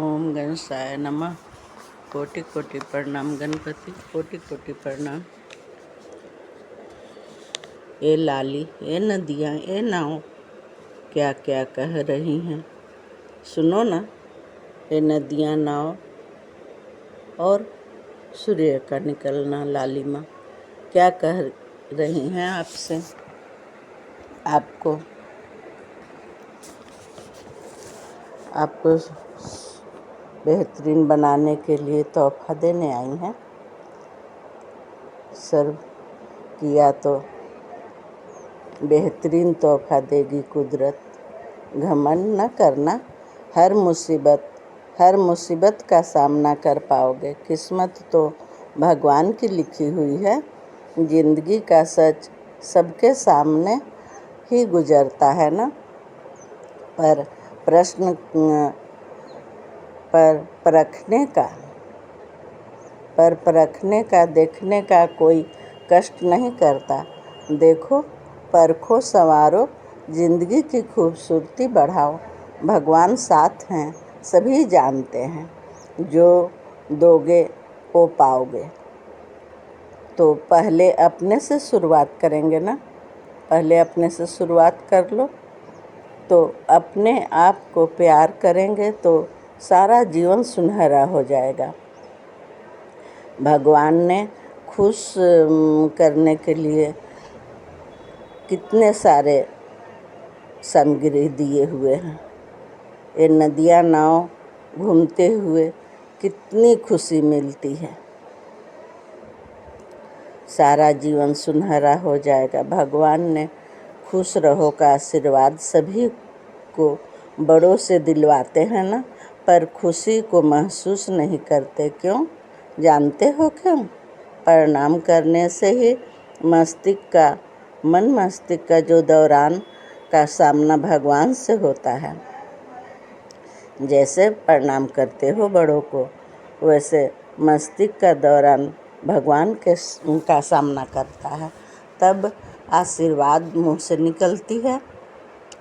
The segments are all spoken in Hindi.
ओम गणेशाय नमः। कोटि कोटि प्रणाम गणपति, कोटि कोटि प्रणाम। ये लाली, ये नदियाँ, ये नाव क्या क्या कह रही हैं। सुनो ना, ये नदियाँ, नाव और सूर्य का निकलना, लालिमा क्या कह रही हैं आपसे। आपको बेहतरीन बनाने के लिए तोहफा देने आई हैं। सर्व किया तो बेहतरीन तोहफा देगी कुदरत। घमंड न करना, हर मुसीबत का सामना कर पाओगे। किस्मत तो भगवान की लिखी हुई है। जिंदगी का सच सबके सामने ही गुजरता है ना। पर परखने का देखने का कोई कष्ट नहीं करता। देखो, परखो, संवारो, जिंदगी की खूबसूरती बढ़ाओ। भगवान साथ हैं, सभी जानते हैं। जो दोगे वो पाओगे। तो पहले अपने से शुरुआत करेंगे ना। पहले अपने से शुरुआत कर लो। तो अपने आप को प्यार करेंगे तो सारा जीवन सुनहरा हो जाएगा। भगवान ने खुश करने के लिए कितने सारे सामग्री दिए हुए हैं। ये नदियाँ, नाव घूमते हुए कितनी खुशी मिलती है। सारा जीवन सुनहरा हो जाएगा। भगवान ने खुश रहो का आशीर्वाद सभी को बड़ों से दिलवाते हैं ना। पर खुशी को महसूस नहीं करते। क्यों जानते हो क्यों? प्रणाम करने से ही मन मस्तिष्क का जो दौरान का सामना भगवान से होता है। जैसे प्रणाम करते हो बड़ों को, वैसे मस्तिष्क का दौरान भगवान का सामना करता है। तब आशीर्वाद मुँह से निकलती है।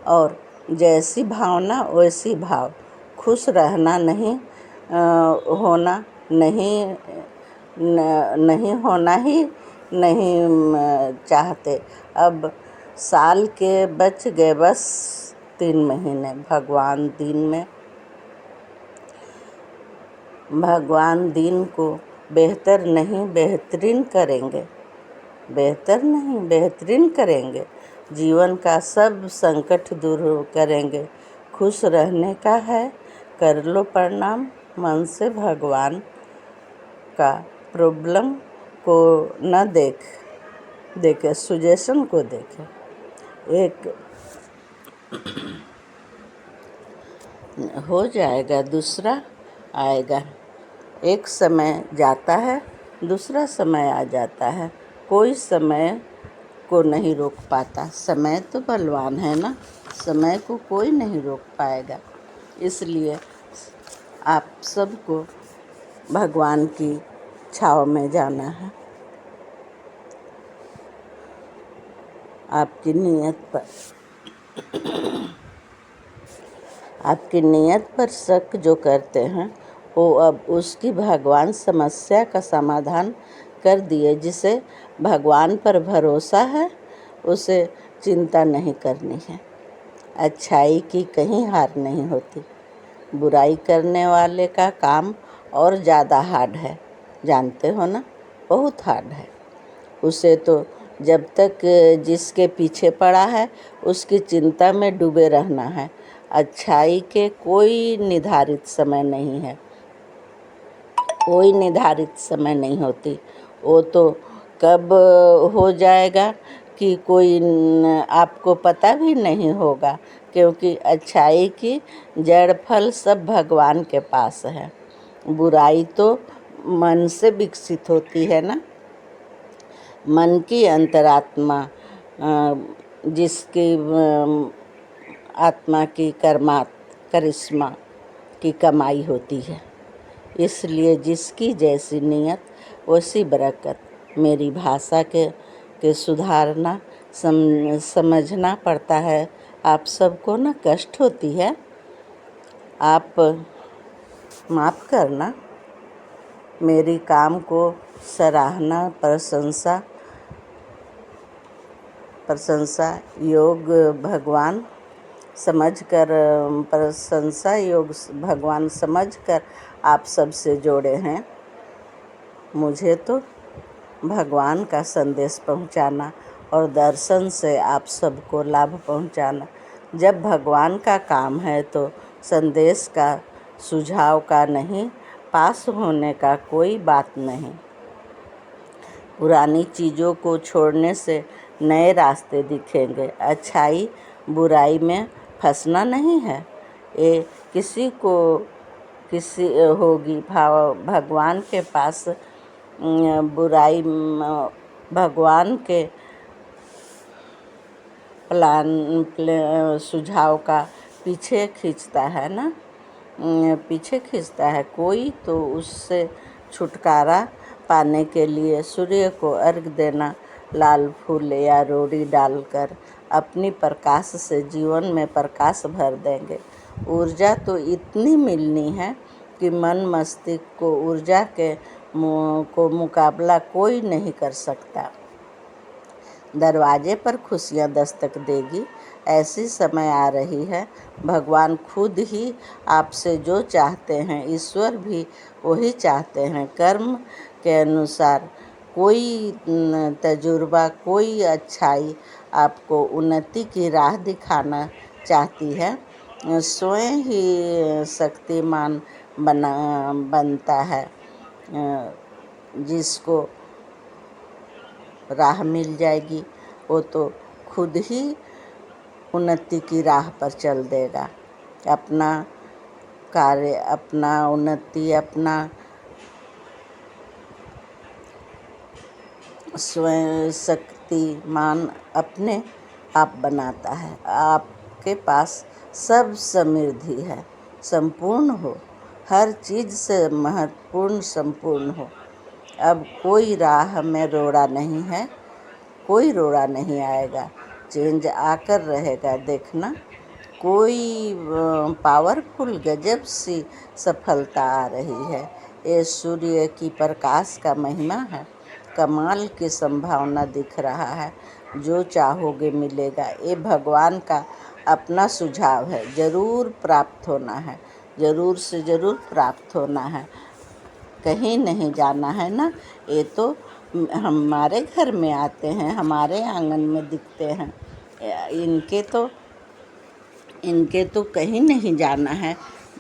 और जैसी भावना वैसी भाव। खुश रहना नहीं होना ही नहीं चाहते। अब साल के बच गए बस 3 महीने। भगवान दिन को बेहतरीन करेंगे। जीवन का सब संकट दूर करेंगे। खुश रहने का है, कर लो प्रणाम मन से। भगवान का प्रॉब्लम को न देखे, सुजेशन को देखे। एक हो जाएगा, दूसरा आएगा। एक समय जाता है, दूसरा समय आ जाता है। कोई समय को नहीं रोक पाता। समय तो बलवान है ना, समय को कोई नहीं रोक पाएगा। इसलिए आप सबको भगवान की छाव में जाना है। आपकी नीयत पर शक जो करते हैं, वो अब उसकी भगवान समस्या का समाधान कर दिए। जिसे भगवान पर भरोसा है, उसे चिंता नहीं करनी है। अच्छाई की कहीं हार नहीं होती। बुराई करने वाले का काम और ज़्यादा हार्ड है, जानते हो ना, बहुत हार्ड है। उसे तो जब तक जिसके पीछे पड़ा है उसकी चिंता में डूबे रहना है। अच्छाई के कोई निर्धारित समय नहीं है, कोई निर्धारित समय नहीं होती। वो तो कब हो जाएगा कि कोई आपको पता भी नहीं होगा। क्योंकि अच्छाई की जड़ फल सब भगवान के पास है। बुराई तो मन से विकसित होती है ना। मन की अंतरात्मा, जिसकी आत्मा की करिश्मा की कमाई होती है। इसलिए जिसकी जैसी नियत वैसी बरकत। मेरी भाषा के सुधारना समझना पड़ता है। आप सबको ना कष्ट होती है। आप माफ़ करना। मेरी काम को सराहना प्रशंसा योग भगवान समझकर आप सबसे जोड़े हैं। मुझे तो भगवान का संदेश पहुंचाना और दर्शन से आप सबको लाभ पहुंचाना। जब भगवान का काम है तो संदेश का, सुझाव का नहीं, पास होने का कोई बात नहीं। पुरानी चीज़ों को छोड़ने से नए रास्ते दिखेंगे। अच्छाई बुराई में फंसना नहीं है। ये किसी होगी भगवान के पास भगवान के सुझाव का पीछे खींचता है कोई तो उससे छुटकारा पाने के लिए सूर्य को अर्घ्य देना, लाल फूल या रोड़ी डालकर अपनी प्रकाश से जीवन में प्रकाश भर देंगे। ऊर्जा तो इतनी मिलनी है कि मन मस्तिष्क को ऊर्जा को मुकाबला कोई नहीं कर सकता। दरवाजे पर खुशियाँ दस्तक देगी। ऐसी समय आ रही है, भगवान खुद ही आपसे जो चाहते हैं, ईश्वर भी वही चाहते हैं। कर्म के अनुसार कोई तजुर्बा, कोई अच्छाई आपको उन्नति की राह दिखाना चाहती है। स्वयं ही शक्तिमान बनता है। जिसको राह मिल जाएगी वो तो खुद ही उन्नति की राह पर चल देगा। अपना कार्य, अपना उन्नति, अपना स्वयं शक्तिमान अपने आप बनाता है। आपके पास सब समृद्धि है, संपूर्ण हो, हर चीज़ से महत्वपूर्ण संपूर्ण हो। अब कोई राह में रोड़ा नहीं है, कोई रोड़ा नहीं आएगा, चेंज आकर रहेगा। देखना कोई पावरफुल गजब सी सफलता आ रही है। ये सूर्य की प्रकाश का महिमा है। कमाल की संभावना दिख रहा है। जो चाहोगे मिलेगा। ये भगवान का अपना सुझाव है। ज़रूर प्राप्त होना है, ज़रूर से ज़रूर प्राप्त होना है। कहीं नहीं जाना है ना। ये तो हमारे घर में आते हैं, हमारे आंगन में दिखते हैं। इनके तो कहीं नहीं जाना है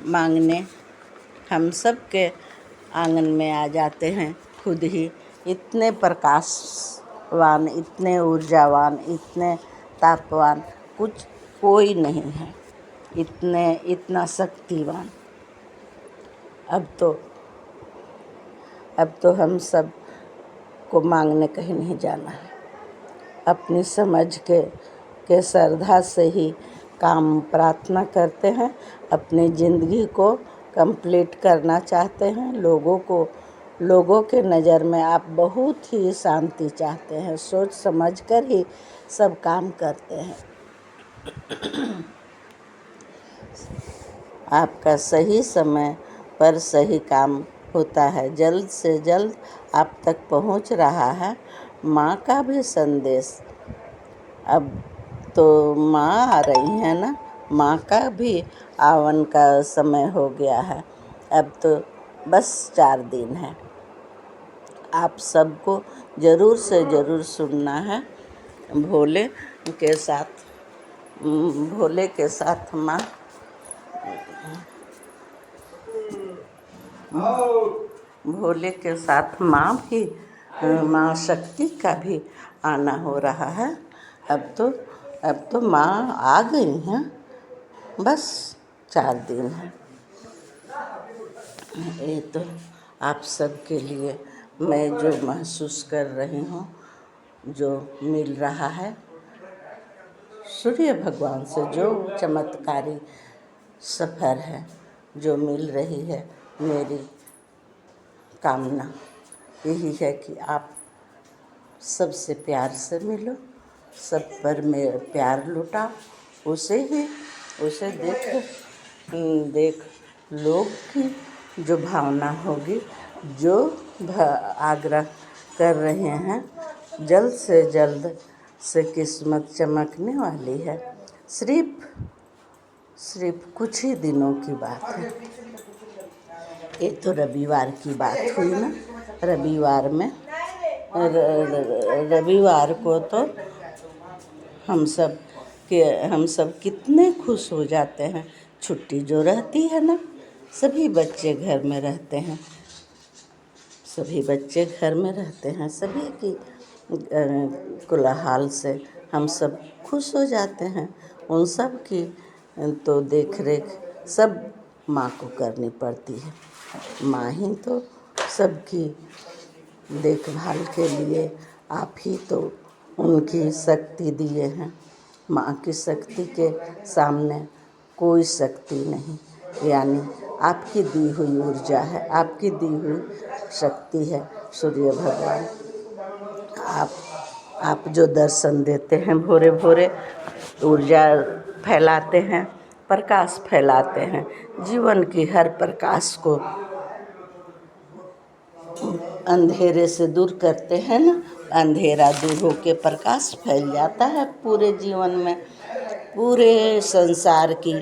मांगने। हम सब के आंगन में आ जाते हैं खुद ही। इतने प्रकाशवान, इतने ऊर्जावान, इतने तापवान कोई नहीं है। इतना शक्तिवान। अब तो हम सब को मांगने कहीं नहीं जाना है। अपनी समझ के श्रद्धा से ही काम प्रार्थना करते हैं। अपनी ज़िंदगी को कंप्लीट करना चाहते हैं। लोगों के नज़र में आप बहुत ही शांति चाहते हैं। सोच समझ कर ही सब काम करते हैं। आपका सही समय पर सही काम होता है। जल्द से जल्द आप तक पहुंच रहा है माँ का भी संदेश। अब तो माँ आ रही है ना, माँ का भी आवन का समय हो गया है। अब तो बस 4 दिन है। आप सबको ज़रूर से ज़रूर सुनना है। भोले के साथ माँ भी, माँ शक्ति का भी आना हो रहा है। अब तो माँ आ गई हैं। बस 4 दिन है। ये तो आप सब के लिए मैं जो महसूस कर रही हूँ, जो मिल रहा है सूर्य भगवान से, जो चमत्कारी सफ़र है जो मिल रही है, मेरी कामना यही है कि आप सबसे प्यार से मिलो, सब पर मेरा प्यार लुटाओ। उसे देख लोग की जो भावना होगी, जो आग्रह कर रहे हैं, जल्द से जल्द से किस्मत चमकने वाली है। सिर्फ कुछ ही दिनों की बात है। ये तो रविवार की बात हुई ना। रविवार को तो हम सब कितने खुश हो जाते हैं। छुट्टी जो रहती है ना, सभी बच्चे घर में रहते हैं, सभी की कोलाहल से हम सब खुश हो जाते हैं। उन सब की तो देख रेख सब माँ को करनी पड़ती है। माँ ही तो सबकी देखभाल के लिए आप ही तो उनकी शक्ति दिए हैं। माँ की शक्ति के सामने कोई शक्ति नहीं, यानी आपकी दी हुई ऊर्जा है, आपकी दी हुई शक्ति है सूर्य भगवान। आप जो दर्शन देते हैं, भोरे भोरे ऊर्जा फैलाते हैं, प्रकाश फैलाते हैं, जीवन की हर प्रकाश को अंधेरे से दूर करते हैं ना। अंधेरा दूर होके प्रकाश फैल जाता है पूरे जीवन में। पूरे संसार की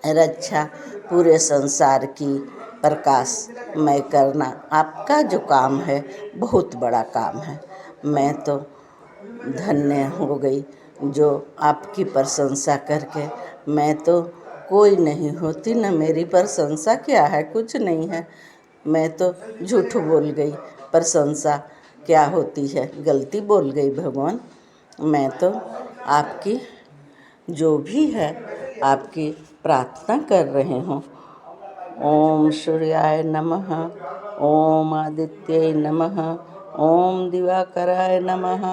रक्षा, पूरे संसार की प्रकाशमय करना आपका जो काम है, बहुत बड़ा काम है। मैं तो धन्य हो गई जो आपकी प्रशंसा करके। मैं तो कोई नहीं होती, न मेरी प्रशंसा क्या है, कुछ नहीं है। मैं तो झूठ बोल गई, प्रशंसा क्या होती है, गलती बोल गई भगवान। मैं तो आपकी जो भी है आपकी प्रार्थना कर रही हूँ। ओम सूर्याय नमः, ओम आदित्याय नमः, ओम दिवाकराय नमः,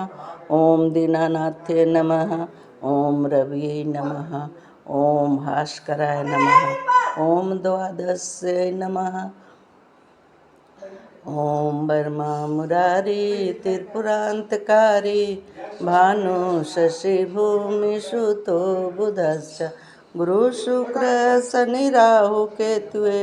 ओम दीनानाथे नमः, ओम रविये नमः, ओम भास्कराय नमः, ओम द्वादशाय नमः, ओम वर्मा मुरारी त्रिपुरांतकारी भानु शशि भूमि सुतो बुधश्च गुरु शुक्र शनि राहु केतुवे